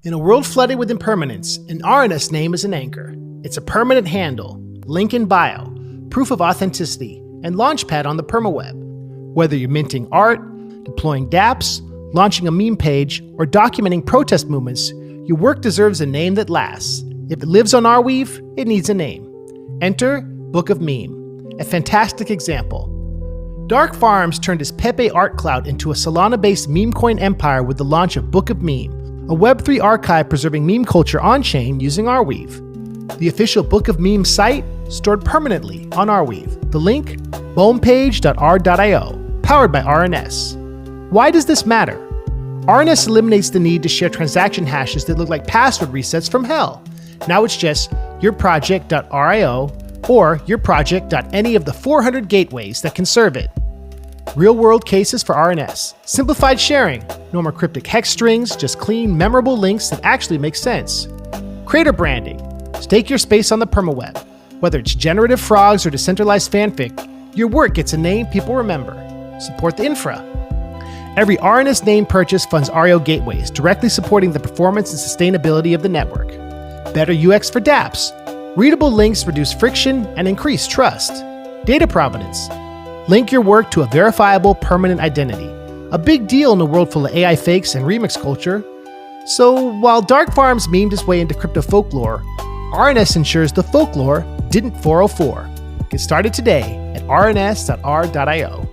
In a world flooded with impermanence, an ArNS name is an anchor. It's a permanent handle, link in bio, proof of authenticity, and launchpad on the permaweb. Whether you're minting art, deploying dApps, launching a meme page, or documenting protest movements, your work deserves a name that lasts. If it lives on Arweave, it needs a name. Enter Book of Meme, a fantastic example. Dark Farms turned his Pepe art cloud into a Solana-based meme coin empire with the launch of Book of Meme, a Web3 archive preserving meme culture on-chain using Arweave. The official Book of Meme site, stored permanently on Arweave. The link, homepage.r.io, powered by ArNS. Why does this matter? ArNS eliminates the need to share transaction hashes that look like password resets from hell. Now it's just yourproject.rio or yourproject.any of the 400 gateways that can serve it. Real-world cases for ArNS. Simplified sharing. No more cryptic hex strings, just clean, memorable links that actually make sense. Creator branding. Stake your space on the permaweb. Whether it's generative frogs or decentralized fanfic, your work gets a name people remember. Support the infra. Every ArNS name purchase funds ARIO gateways, directly supporting the performance and sustainability of the network. Better UX for dApps. Readable links reduce friction and increase trust. Data provenance. Link your work to a verifiable, permanent identity. A big deal in a world full of AI fakes and remix culture. So while Dark Farms memed his way into crypto folklore, ArNS ensures the folklore didn't 404. Get started today at arns.r.io.